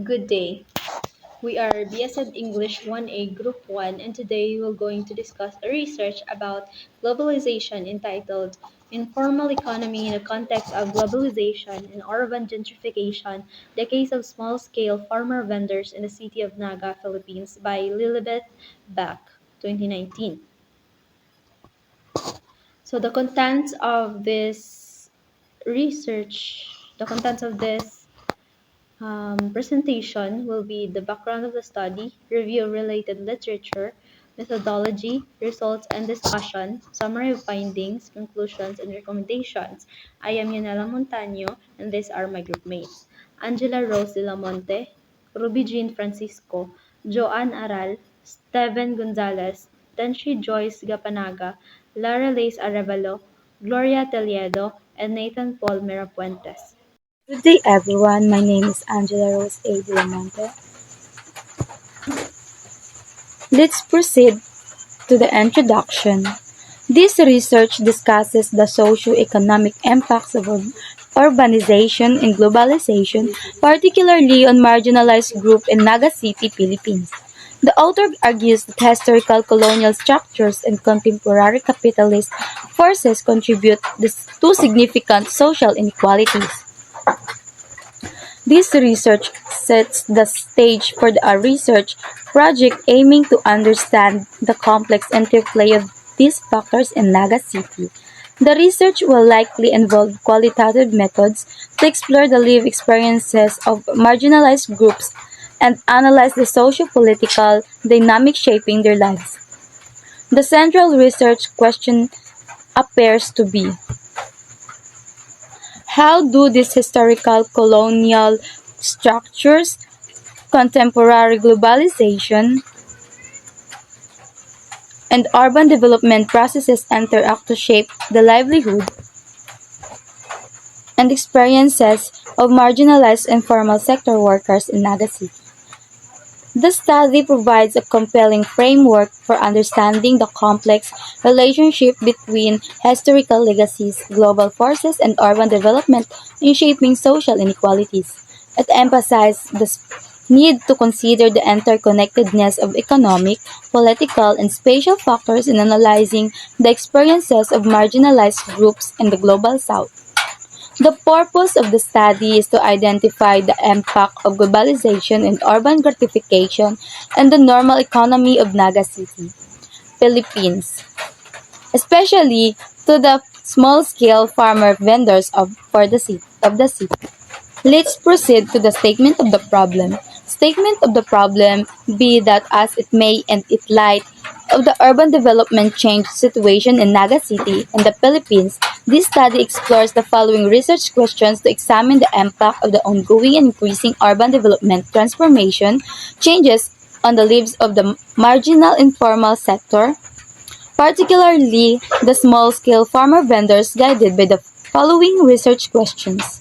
Good day. We are BSed English 1A Group 1 and today we're going to discuss a research about globalization entitled Informal Economy in the Context of Globalization and Urban Gentrification, the Case of Small-Scale Farmer Vendors in the City of Naga, Philippines by Lilibet Back, 2019. So the contents of this presentation will be the background of the study, review of related literature, methodology, results and discussion, summary of findings, conclusions, and recommendations. I am Yanela Montaño, and these are my group mates. Angela Rose de la Monte, Ruby Jean Francisco, Joanne Aral, Steven Gonzalez, Tenshi Joyce Gapanaga, Lara Lace Arevalo, Gloria Teliedo, and Nathan Paul Mirapuentes. Good day, everyone. My name is Angela Rose A. Diamante. Let's proceed to the introduction. This research discusses the socio-economic impacts of urbanization and globalization, particularly on marginalized groups in Naga City, Philippines. The author argues that historical colonial structures and contemporary capitalist forces contribute to significant social inequalities. This research sets the stage for a research project aiming to understand the complex interplay of these factors in Naga City. The research will likely involve qualitative methods to explore the lived experiences of marginalized groups and analyze the socio-political dynamics shaping their lives. The central research question appears to be: how do these historical colonial structures, contemporary globalization, and urban development processes interact to shape the livelihood and experiences of marginalized informal sector workers in Naga City? The study provides a compelling framework for understanding the complex relationship between historical legacies, global forces, and urban development in shaping social inequalities. It emphasizes the need to consider the interconnectedness of economic, political, and spatial factors in analyzing the experiences of marginalized groups in the Global South. The purpose of the study is to identify the impact of globalization and urban gratification on the normal economy of Naga City, Philippines, especially to the small-scale farmer vendors of the city. Let's proceed to the statement of the problem. Statement of the problem be that as it may in its light of the urban development change situation in Naga City and the Philippines, this study explores the following research questions to examine the impact of the ongoing and increasing urban development transformation changes on the lives of the marginal informal sector, particularly the small-scale farmer vendors, guided by the following research questions.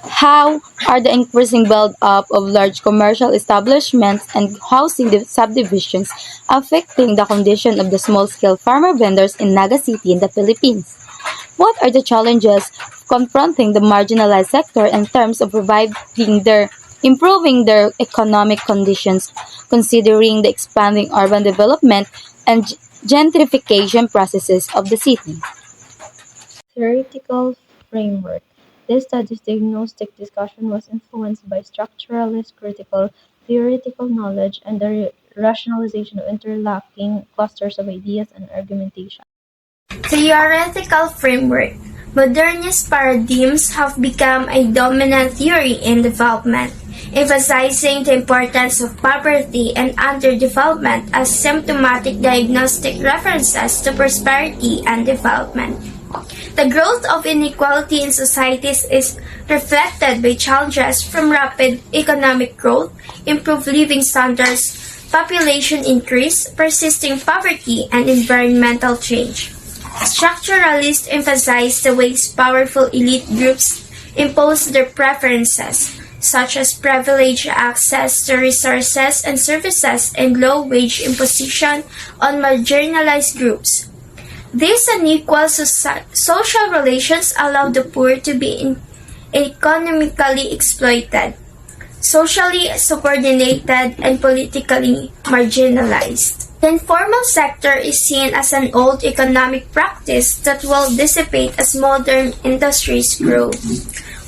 How are the increasing build-up of large commercial establishments and housing subdivisions affecting the condition of the small-scale farmer vendors in Naga City in the Philippines? What are the challenges confronting the marginalized sector in terms of improving their economic conditions, considering the expanding urban development and gentrification processes of the city? Theoretical framework. This study's diagnostic discussion was influenced by structuralist critical theoretical knowledge and the rationalization of interlocking clusters of ideas and argumentation. Theoretical framework. Modernist paradigms have become a dominant theory in development, emphasizing the importance of poverty and underdevelopment as symptomatic diagnostic references to prosperity and development. The growth of inequality in societies is reflected by challenges from rapid economic growth, improved living standards, population increase, persisting poverty, and environmental change. Structuralists emphasize the ways powerful elite groups impose their preferences, such as privileged access to resources and services and low-wage imposition on marginalized groups. These unequal social relations allow the poor to be economically exploited, socially subordinated, and politically marginalized. The informal sector is seen as an old economic practice that will dissipate as modern industries grow.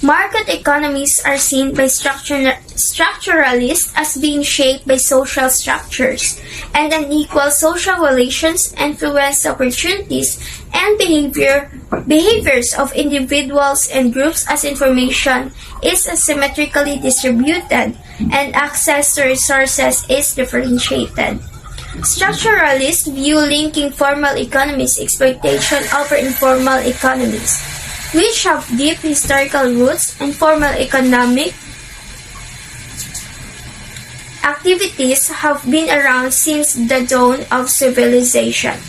Market economies are seen by structuralists as being shaped by social structures, and unequal social relations influence opportunities and behaviors of individuals and groups as information is asymmetrically distributed and access to resources is differentiated. Structuralists view linking formal economies exploitation over informal economies, which have deep historical roots. Informal economic activities have been around since the dawn of civilization,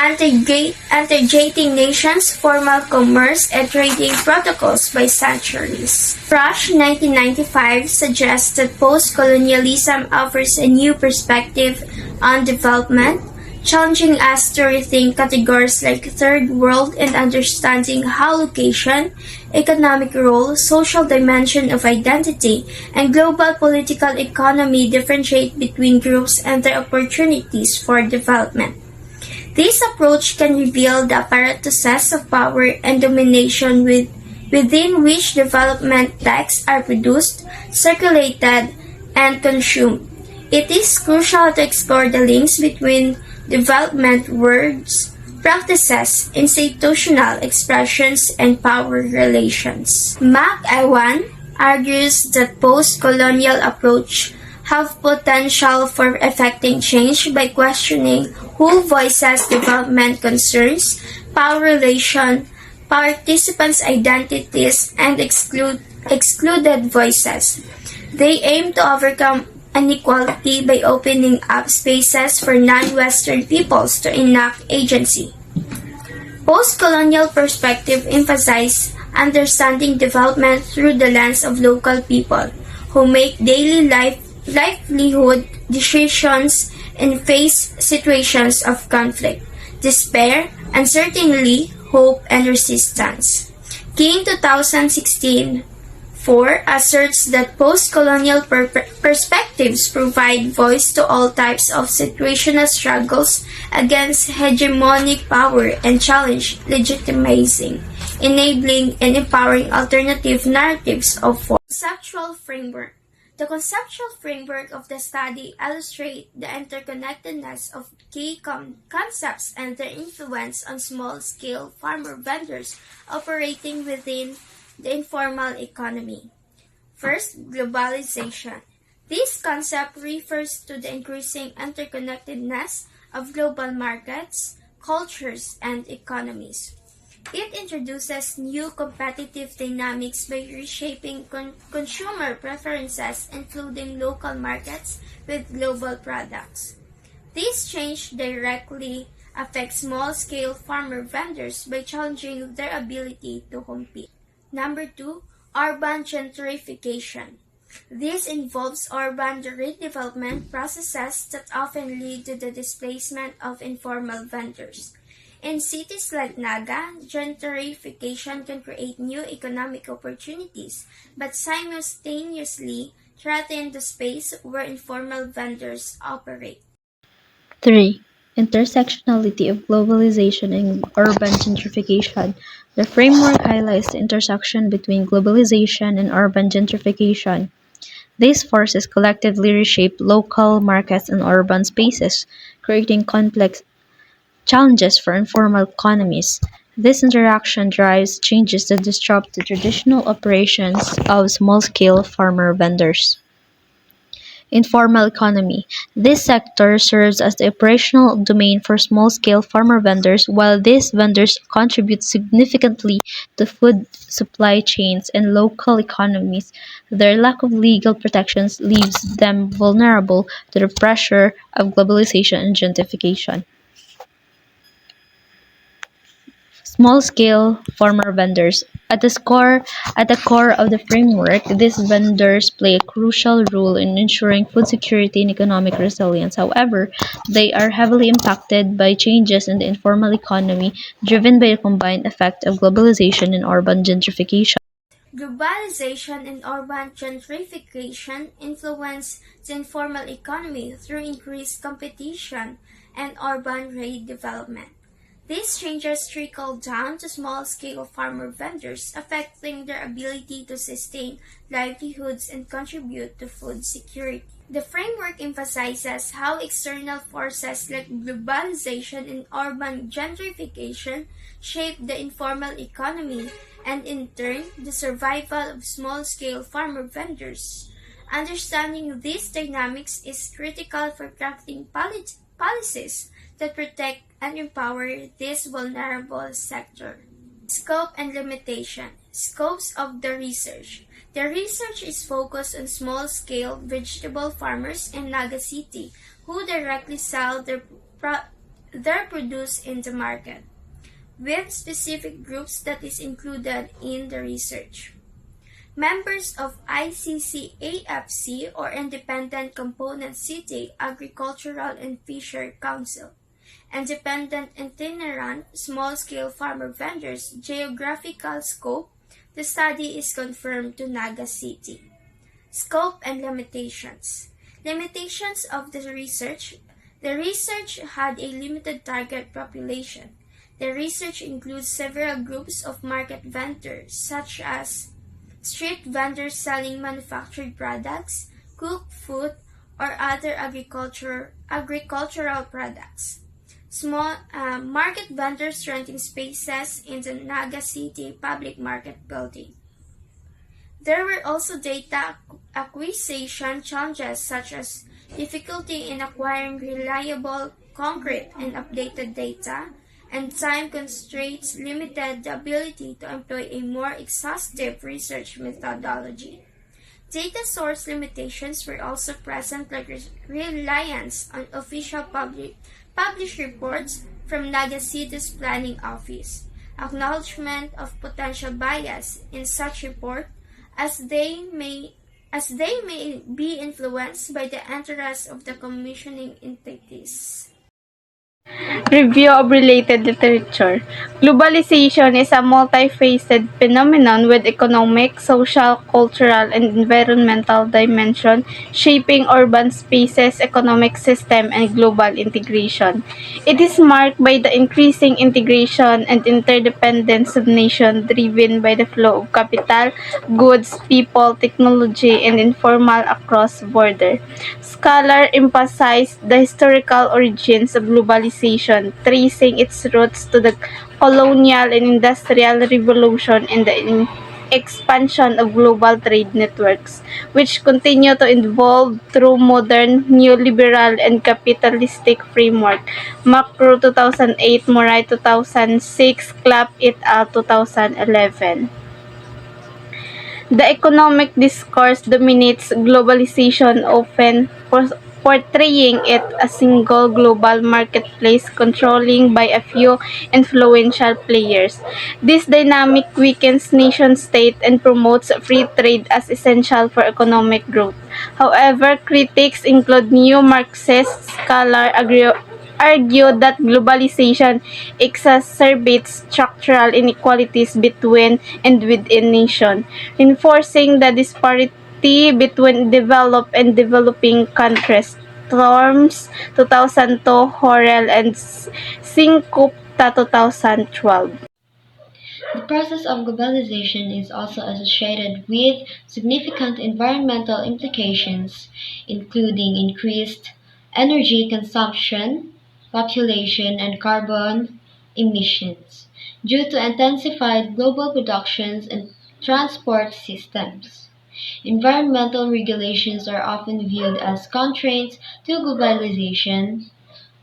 integrating nations' formal commerce and trading protocols by centuries. Rush 1995 suggests that post-colonialism offers a new perspective on development, challenging us to rethink categories like third world and understanding how location, economic role, social dimension of identity, and global political economy differentiate between groups and their opportunities for development. This approach can reveal the apparatuses of power and domination within which development texts are produced, circulated, and consumed. It is crucial to explore the links between development words, practices, institutional expressions, and power relations. Mac Ewan argues that post-colonial approach have potential for affecting change by questioning who voices development concerns, power relation, participants' identities, and excluded voices. They aim to overcome inequality by opening up spaces for non-Western peoples to enact agency. Post-colonial perspective emphasize understanding development through the lens of local people who make daily livelihood decisions and face situations of conflict, despair, uncertainty, hope, and resistance. King 2016 4 asserts that post-colonial perspectives provide voice to all types of situational struggles against hegemonic power and challenge legitimizing, enabling, and empowering alternative narratives of form. Conceptual framework. The conceptual framework of the study illustrates the interconnectedness of key concepts and their influence on small-scale farmer vendors operating within the informal economy. First, globalization. This concept refers to the increasing interconnectedness of global markets, cultures, and economies. It introduces new competitive dynamics by reshaping consumer preferences, including local markets with global products. This change directly affects small-scale farmer vendors by challenging their ability to compete. Number 2, urban gentrification. This involves urban redevelopment processes that often lead to the displacement of informal vendors. In cities like Naga, gentrification can create new economic opportunities, but simultaneously threaten the space where informal vendors operate. 3. Intersectionality of globalization and urban gentrification. The framework highlights the intersection between globalization and urban gentrification. These forces collectively reshape local markets and urban spaces, creating complex challenges for informal economies. This interaction drives changes that disrupt the traditional operations of small-scale farmer vendors. Informal economy. This sector serves as the operational domain for small-scale farmer vendors. While these vendors contribute significantly to food supply chains and local economies, their lack of legal protections leaves them vulnerable to the pressure of globalization and gentrification. Small-scale farmer vendors. At the core of the framework, these vendors play a crucial role in ensuring food security and economic resilience. However, they are heavily impacted by changes in the informal economy driven by the combined effect of globalization and urban gentrification. Globalization and urban gentrification influence the informal economy through increased competition and urban redevelopment. These changes trickle down to small-scale farmer vendors, affecting their ability to sustain livelihoods and contribute to food security. The framework emphasizes how external forces like globalization and urban gentrification shape the informal economy and, in turn, the survival of small-scale farmer vendors. Understanding these dynamics is critical for crafting policies that protect and empower this vulnerable sector. Scope and limitation. Scopes of the research. The research is focused on small-scale vegetable farmers in Naga City who directly sell their produce in the market, with specific groups that is included in the research. Members of ICCAFC or Independent Component City Agricultural and Fisher Council. Independent itinerant small-scale farmer vendors geographical scope, the study is confirmed to Naga City. Scope and limitations. Limitations of the research. The research had a limited target population. The research includes several groups of market vendors, such as street vendors selling manufactured products, cooked food, or other agricultural products. Small market vendors renting spaces in the Naga City Public Market building. There were also data acquisition challenges such as difficulty in acquiring reliable, concrete, and updated data, and time constraints limited the ability to employ a more exhaustive research methodology. Data source limitations were also present, like reliance on official published reports from Naga City's planning office, acknowledgement of potential bias in such report as they may be influenced by the interests of the commissioning entities. Review of related literature. Globalization is a multifaceted phenomenon with economic, social, cultural, and environmental dimension shaping urban spaces, economic system, and global integration. It is marked by the increasing integration and interdependence of nations driven by the flow of capital, goods, people, technology, and informal across borders. Scholars emphasize the historical origins of globalization, tracing its roots to the colonial and industrial revolution and the expansion of global trade networks, which continue to evolve through modern neoliberal and capitalistic framework. Macro 2008, Moray 2006, Clapp et al. 2011. The economic discourse dominates globalization, often portraying it as a single global marketplace controlled by a few influential players. This dynamic weakens nation-state and promotes free trade as essential for economic growth. However, critics include new Marxist scholars argue that globalization exacerbates structural inequalities between and within nations, reinforcing the disparity between developed and developing countries. Terms 2002, Horrell and Sinkupta 2012. The process of globalization is also associated with significant environmental implications, including increased energy consumption, population, and carbon emissions due to intensified global productions and transport systems. Environmental regulations are often viewed as constraints to globalization,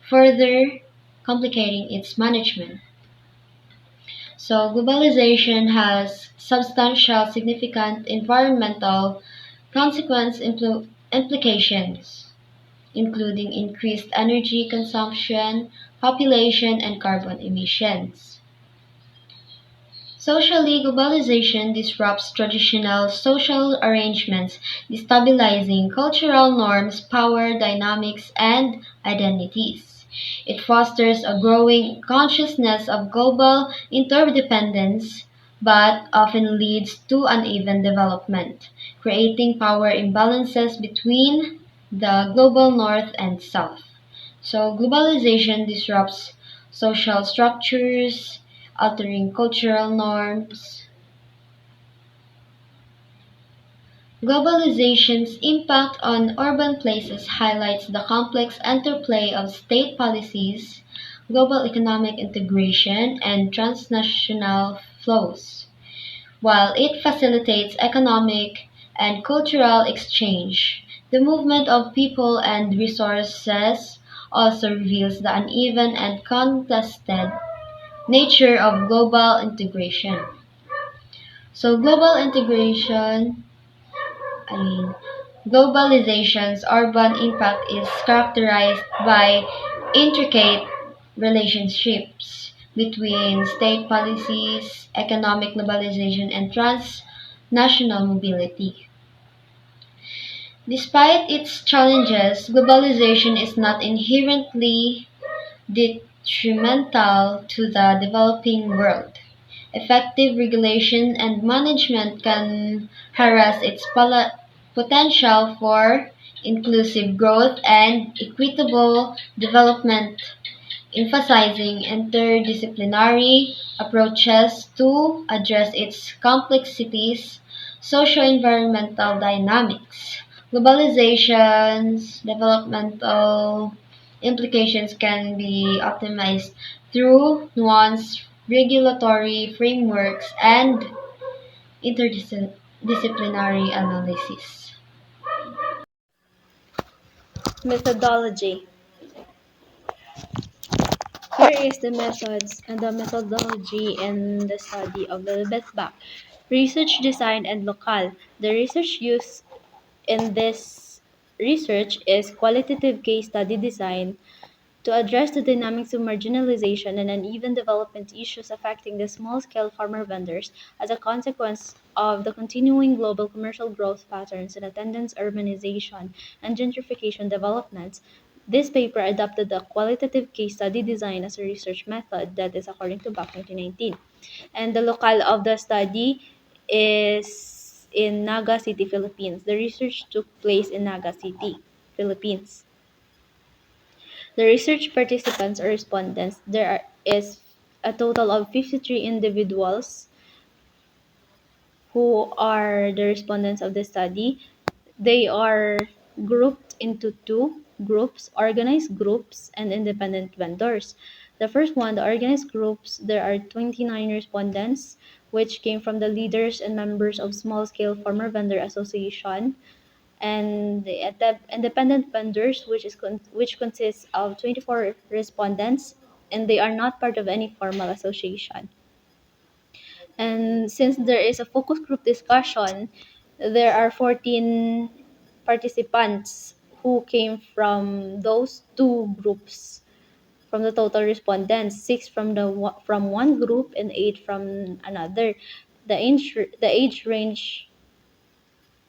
further complicating its management. So globalization has substantial significant environmental implications, including increased energy consumption, population, and carbon emissions. Socially, globalization disrupts traditional social arrangements, destabilizing cultural norms, power dynamics, and identities. It fosters a growing consciousness of global interdependence, but often leads to uneven development, creating power imbalances between the global north and south. So, globalization disrupts social structures, altering cultural norms. Globalization's impact on urban places highlights the complex interplay of state policies, global economic integration, and transnational flows. While it facilitates economic and cultural exchange, the movement of people and resources also reveals the uneven and contested nature of global integration. So global integration, I mean, globalization's urban impact is characterized by intricate relationships between state policies, economic globalization, and transnational mobility. Despite its challenges, globalization is not inherently detrimental to the developing world. Effective regulation and management can harness its potential for inclusive growth and equitable development, emphasizing interdisciplinary approaches to address its complexities, socio-environmental dynamics. Globalization's developmental implications can be optimized through nuanced regulatory frameworks and interdisciplinary analysis. Methodology. Here is the methods and the methodology in the study of Elizabeth Bach. Research design and local. The research used in this research is qualitative case study design to address the dynamics of marginalization and uneven development issues affecting the small scale farmer vendors as a consequence of the continuing global commercial growth patterns and attendant urbanization and gentrification developments. This paper adopted the qualitative case study design as a research method that is according to Bach 1919. And the locale of the study is in Naga City, Philippines. The research took place in Naga City, Philippines. The research participants or respondents, is a total of 53 individuals who are the respondents of the study. They are grouped into two groups, organized groups and independent vendors. The first one, the organized groups, there are 29 respondents, which came from the leaders and members of Small Scale Farmer Vendor Association, and the independent vendors, which consists of 24 respondents, and they are not part of any formal association. And since there is a focus group discussion, there are 14 participants who came from those two groups. From the total respondents, six from from one group and eight from another. The age range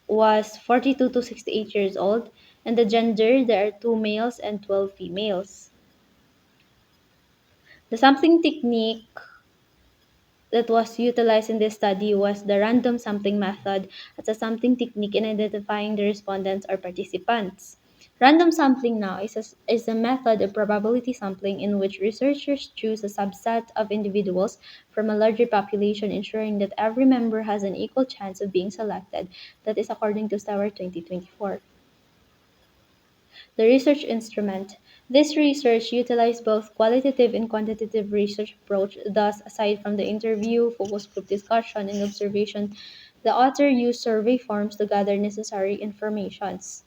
was 42 to 68 years old, and the gender, there are 2 males and 12 females. The sampling technique that was utilized in this study was the random sampling method as a sampling technique in identifying the respondents or participants. Random sampling now is a method of probability sampling in which researchers choose a subset of individuals from a larger population, ensuring that every member has an equal chance of being selected. That is according to Stewart 2024. The research instrument. This research utilized both qualitative and quantitative research approach. Thus, aside from the interview, focus group discussion, and observation, the author used survey forms to gather necessary informations.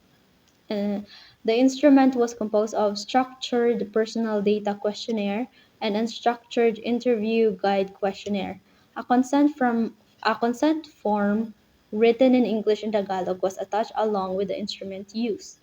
Uh, the instrument was composed of structured personal data questionnaire and unstructured interview guide questionnaire. A consent form written in English and Tagalog was attached along with the instrument used.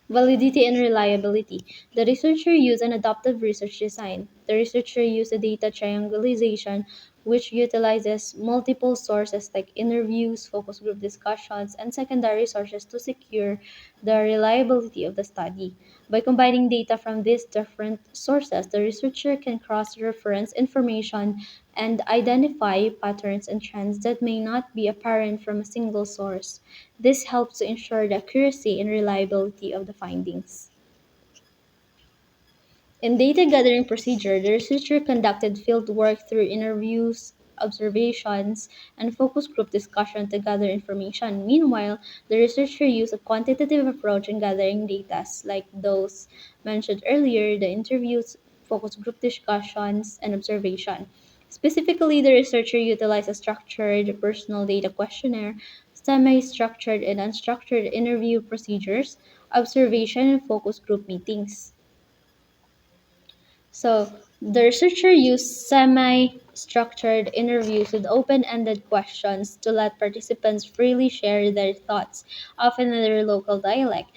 Validity and reliability. The researcher used an adaptive research design. The researcher used a data triangulation which utilizes multiple sources like interviews, focus group discussions, and secondary sources to secure the reliability of the study. By combining data from these different sources, the researcher can cross reference information and identify patterns and trends that may not be apparent from a single source. This helps to ensure the accuracy and reliability of the findings. In data gathering procedure, the researcher conducted field work through interviews, observations, and focus group discussion to gather information. Meanwhile, the researcher used a quantitative approach in gathering data, like those mentioned earlier, the interviews, focus group discussions, and observation. Specifically, the researcher utilized a structured personal data questionnaire, semi-structured and unstructured interview procedures, observation, and focus group meetings. So the researcher used semi-structured interviews with open-ended questions to let participants freely share their thoughts, often in their local dialect.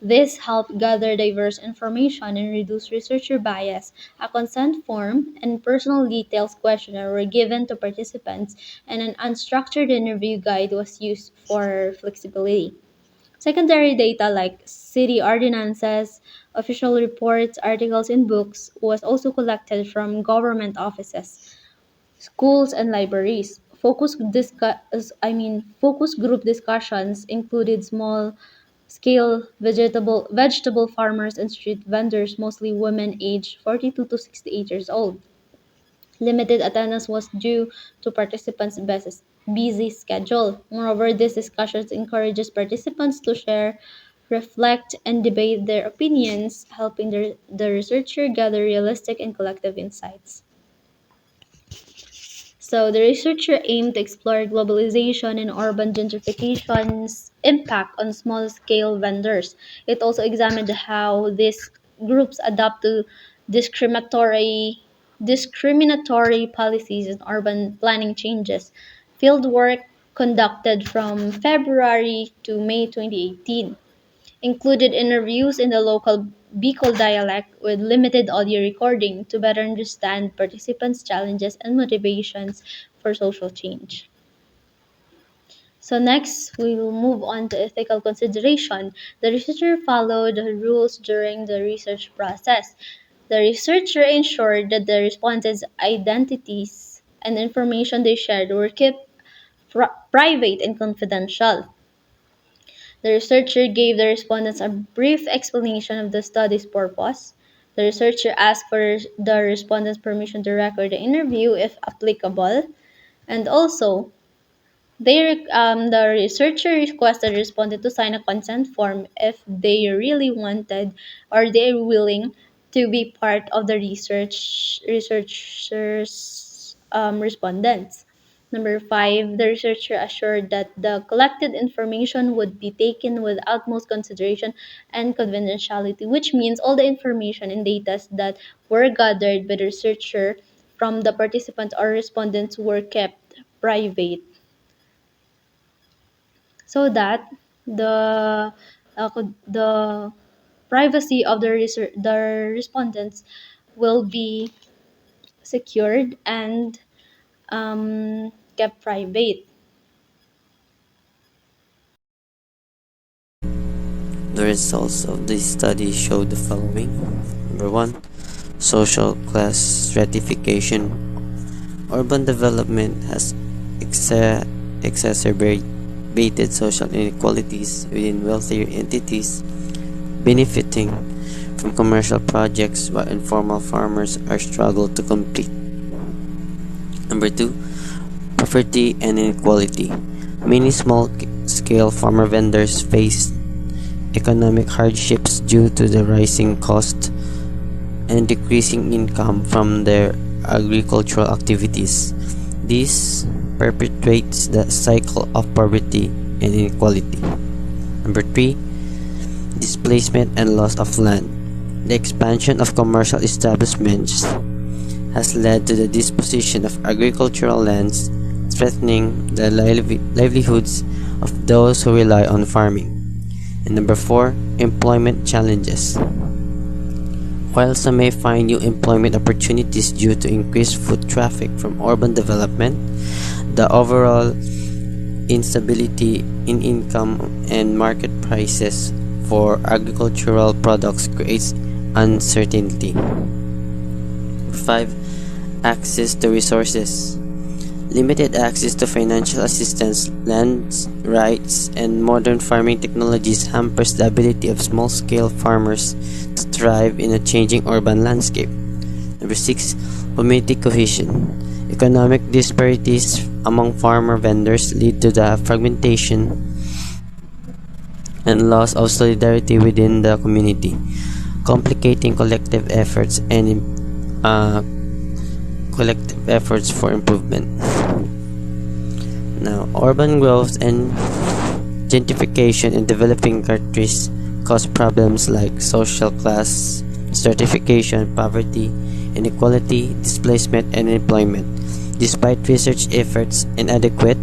This helped gather diverse information and reduce researcher bias. A consent form and personal details questionnaire were given to participants, and an unstructured interview guide was used for flexibility. Secondary data like city ordinances, official reports, articles in books was also collected from government offices, schools, and libraries. Focus group discussions included small scale vegetable farmers and street vendors, mostly women aged 42 to 68 years old. Limited attendance was due to participants' busy schedule. Moreover, these discussions encourages participants to share, reflect, and debate their opinions, helping the researcher gather realistic and collective insights. So the researcher aimed to explore globalization and urban gentrification's impact on small-scale vendors. It also examined how these groups adapt to discriminatory discriminatory policies and urban planning changes. Fieldwork conducted from February to May 2018 included interviews in the local Bicol dialect with limited audio recording to better understand participants' challenges and motivations for social change. So next, we will move on to ethical consideration. The researcher followed the rules during the research process. The researcher ensured that the respondents' identities and information they shared were kept private and confidential. The researcher gave the respondents a brief explanation of the study's purpose. The researcher asked for the respondents' permission to record the interview if applicable, and also the researcher requested the respondent to sign a consent form if they really wanted or they are willing to be part of the researchers respondents. Number five, the researcher assured that the collected information would be taken with utmost consideration and confidentiality, which means all the information and data that were gathered by the researcher from the participants or respondents were kept private so that the privacy of the respondents will be secured and kept private. The results of this study show the following. Number one, social class stratification. Urban development has exacerbated social inequalities within wealthier entities, benefiting from commercial projects while informal farmers are struggle to compete. Number two, poverty and inequality. Many small-scale farmer vendors face economic hardships due to the rising cost and decreasing income from their agricultural activities. This perpetuates the cycle of poverty and inequality. Number three, displacement and loss of land. The expansion of commercial establishments has led to the disposition of agricultural lands, threatening the livelihoods of those who rely on farming. And number four, employment challenges. While some may find new employment opportunities due to increased foot traffic from urban development, the overall instability in income and market prices for agricultural products creates uncertainty. 5. Access to resources. Limited access to financial assistance, lands, rights, and modern farming technologies hampers the ability of small-scale farmers to thrive in a changing urban landscape. Number 6. Community cohesion. Economic disparities among farmer vendors lead to the fragmentation and loss of solidarity within the community, complicating uh, collective efforts for improvement. Now, urban growth and gentrification in developing countries cause problems like social class stratification, poverty, inequality, displacement, and unemployment. Despite research efforts inadequate,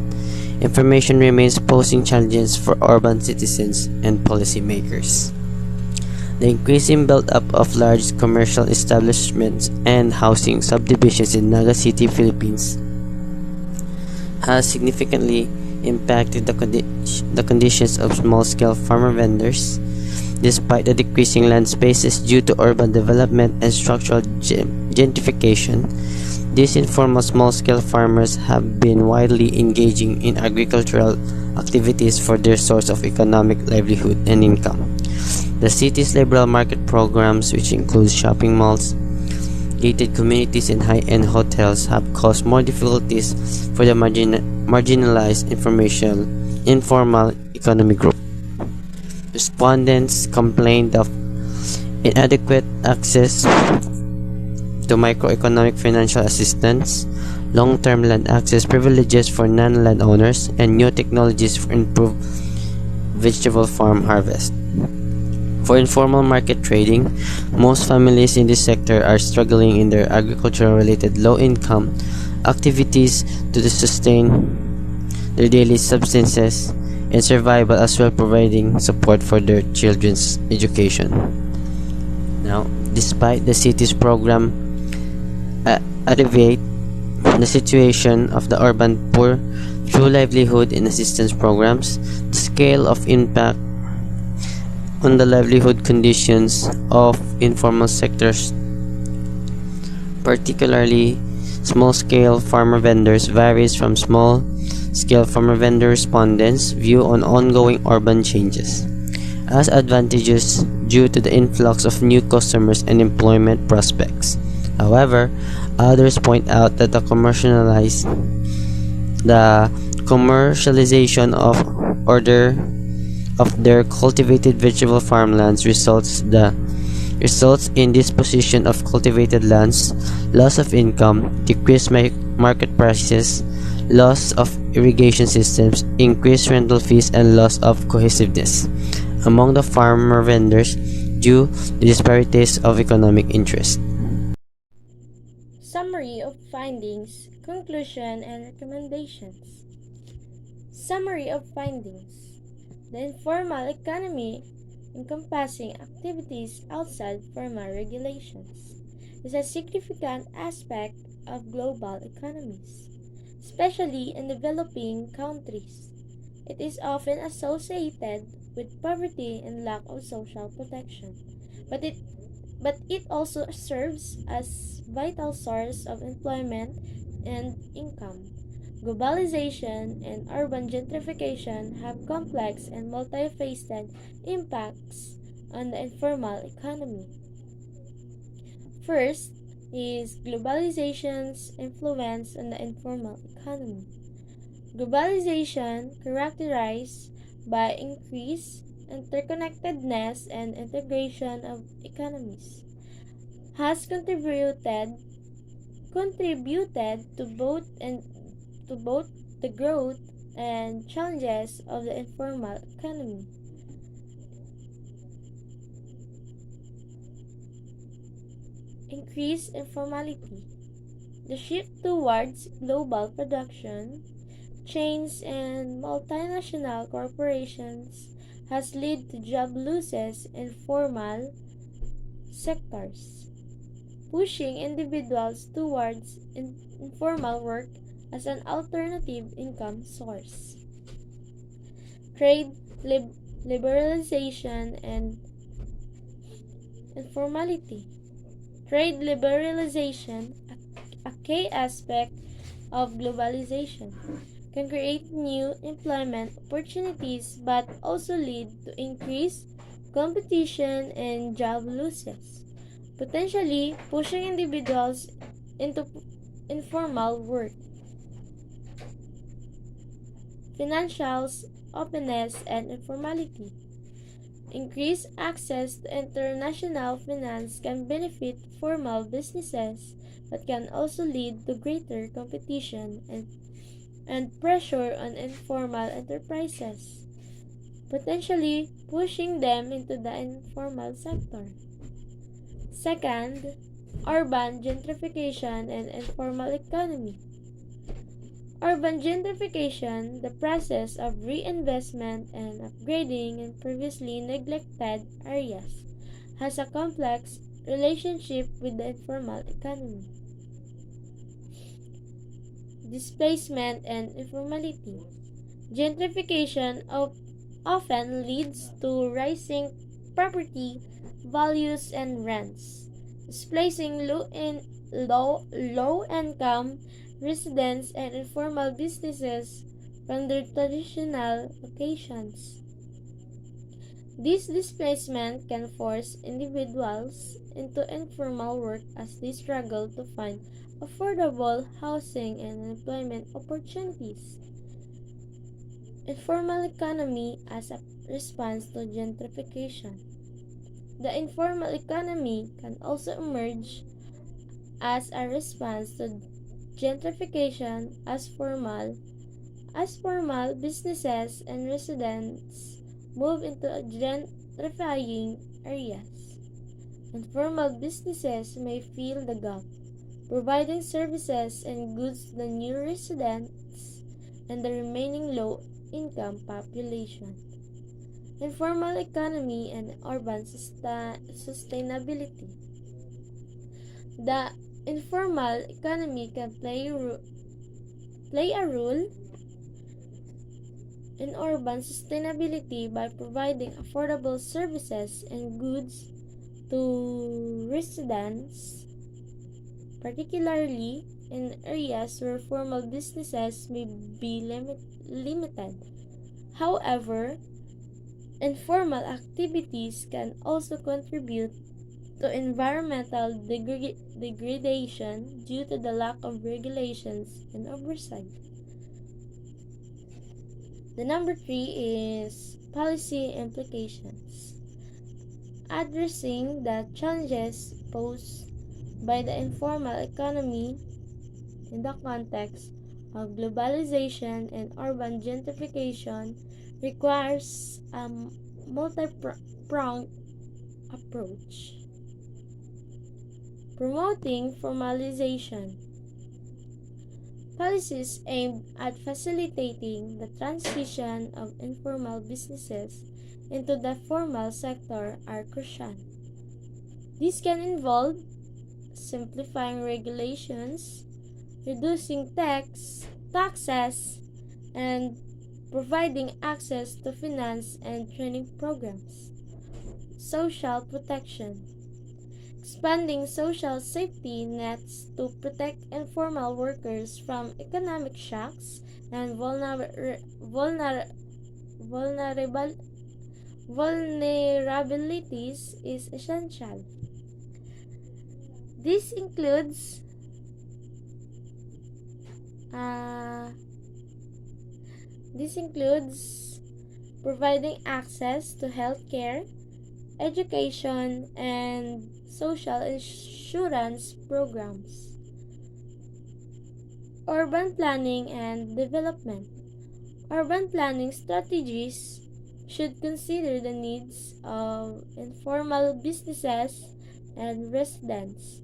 information remains posing challenges for urban citizens and policymakers. The increasing build-up of large commercial establishments and housing subdivisions in Naga City, Philippines, has significantly impacted the conditions of small-scale farmer vendors. Despite the decreasing land spaces due to urban development and structural gentrification, these informal small-scale farmers have been widely engaging in agricultural activities for their source of economic livelihood and income. The city's liberal market programs, which include shopping malls, gated communities, and high-end hotels, have caused more difficulties for the marginalized informal economy group. Respondents complained of inadequate access to microeconomic financial assistance, long-term land access privileges for non-landowners, and new technologies for improved vegetable farm harvest. For informal market trading, most families in this sector are struggling in their agricultural-related low-income activities to sustain their daily subsistence and survival, as well providing support for their children's education. Now, despite the city's program alleviate the situation of the urban poor through livelihood and assistance programs, the scale of impact on the livelihood conditions of informal sectors, particularly small-scale farmer vendors, varies from small-scale farmer vendor respondents' view on ongoing urban changes as advantageous due to the influx of new customers and employment prospects. However, others point out that the commercialization of their cultivated vegetable farmlands results in disposition of cultivated lands, loss of income, decreased market prices, loss of irrigation systems, increased rental fees, and loss of cohesiveness among the farmer vendors due to disparities of economic interest. Summary of findings, conclusion, and recommendations. Summary of findings. The informal economy, encompassing activities outside formal regulations, is a significant aspect of global economies, especially in developing countries. It is often associated with poverty and lack of social protection, but it also serves as vital source of employment and income. Globalization and urban gentrification have complex and multifaceted impacts on the informal economy. First is globalization's influence on the informal economy. Globalization, characterized by increased interconnectedness and integration of economies, has contributed to both the growth and challenges of the informal economy. Increased informality. The shift towards global production chains and multinational corporations has led to job losses in formal sectors, pushing individuals towards informal work as an alternative income source. Trade liberalization and informality. Trade liberalization, a key aspect of globalization, can create new employment opportunities but also lead to increased competition and job losses, potentially pushing individuals into informal work. Financials, openness, and informality. Increased access to international finance can benefit formal businesses but can also lead to greater competition and pressure on informal enterprises, potentially pushing them into the informal sector. Second, urban gentrification and informal economy. Urban gentrification, the process of reinvestment and upgrading in previously neglected areas, has a complex relationship with the informal economy. Displacement and informality. Gentrification often leads to rising property values and rents, displacing low income residents and informal businesses from their traditional locations. This displacement can force individuals into informal work as they struggle to find affordable housing and employment opportunities. Informal economy as a response to gentrification. The informal economy can also emerge as a response to gentrification as formal businesses and residents move into gentrifying areas. Informal businesses may fill the gap, providing services and goods to the new residents and the remaining low-income population. Informal economy and urban sustainability. The informal economy can play a role in urban sustainability by providing affordable services and goods to residents, particularly in areas where formal businesses may be limited. However, informal activities can also contribute to environmental degradation due to the lack of regulations and oversight. The number 3 is policy implications. Addressing the challenges posed by the informal economy in the context of globalization and urban gentrification requires a multi-pronged approach. Promoting formalization. Policies aimed at facilitating the transition of informal businesses into the formal sector are crucial. This can involve simplifying regulations, reducing taxes, and providing access to finance and training programs. Social protection. Expanding social safety nets to protect informal workers from economic shocks and vulnerabilities is essential. This includes uh, providing access to healthcare, education, and social insurance programs. Urban planning and development. Urban planning strategies should consider the needs of informal businesses and residents,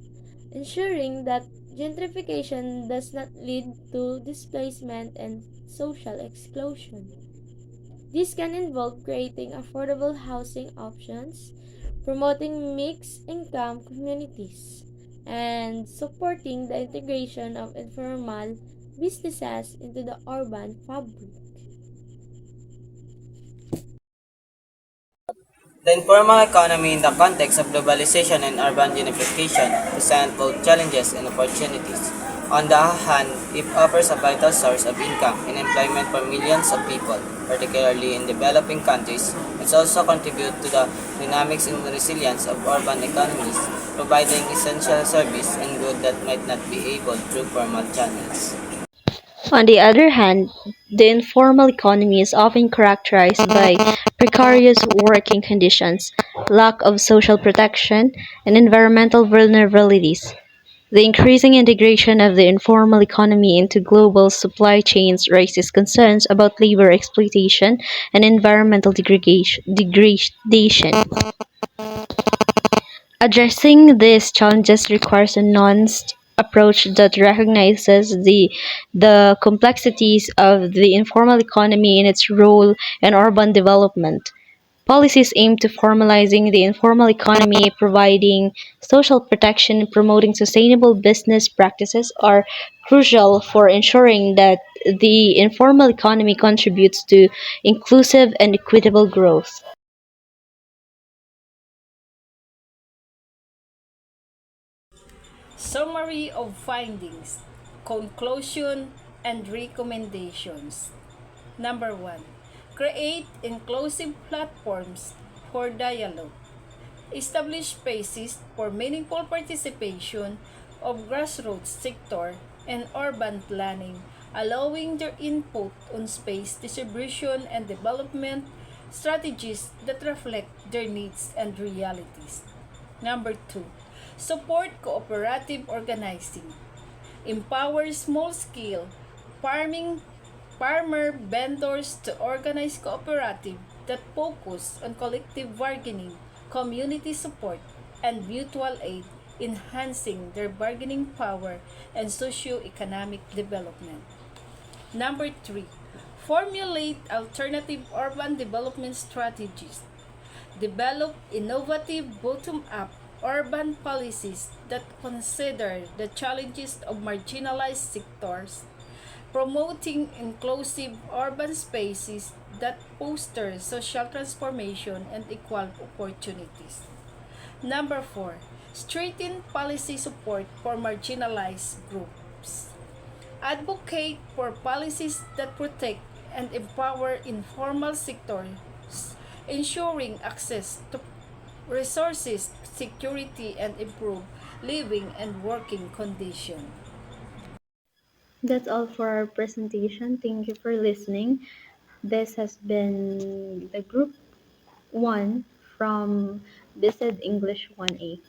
ensuring that gentrification does not lead to displacement and social exclusion. This can involve creating affordable housing options, promoting mixed income communities, and supporting the integration of informal businesses into the urban fabric. The informal economy in the context of globalization and urban gentrification present both challenges and opportunities. On the hand, it offers a vital source of income and employment for millions of people, particularly in developing countries. It also contributes to the dynamics and resilience of urban economies, providing essential service and goods that might not be able through formal channels. On the other hand, the informal economy is often characterized by precarious working conditions, lack of social protection, and environmental vulnerabilities. The increasing integration of the informal economy into global supply chains raises concerns about labor exploitation and environmental degradation. Addressing these challenges requires a nuanced approach that recognizes the complexities of the informal economy and its role in urban development. Policies aim to formalizing the informal economy, providing social protection, and promoting sustainable business practices are crucial for ensuring that the informal economy contributes to inclusive and equitable growth. Summary of findings, conclusion, and recommendations. Number 1. Create inclusive platforms for dialogue. Establish spaces for meaningful participation of grassroots sector and urban planning, allowing their input on space distribution and development strategies that reflect their needs and realities. Number 2. Support cooperative organizing. Empower small-scale farming farmer vendors to organize cooperative that focus on collective bargaining, community support, and mutual aid, enhancing their bargaining power and socio-economic development. Number 3. Formulate alternative urban development strategies. Develop innovative bottom-up urban policies that consider the challenges of marginalized sectors, promoting inclusive urban spaces that foster social transformation and equal opportunities. Number 4. Strengthen policy support for marginalized groups. Advocate for policies that protect and empower informal sectors, ensuring access to resources, security, and improve living and working conditions. That's all for our presentation. Thank you for listening. This has been the group 1 from Visit English 1A.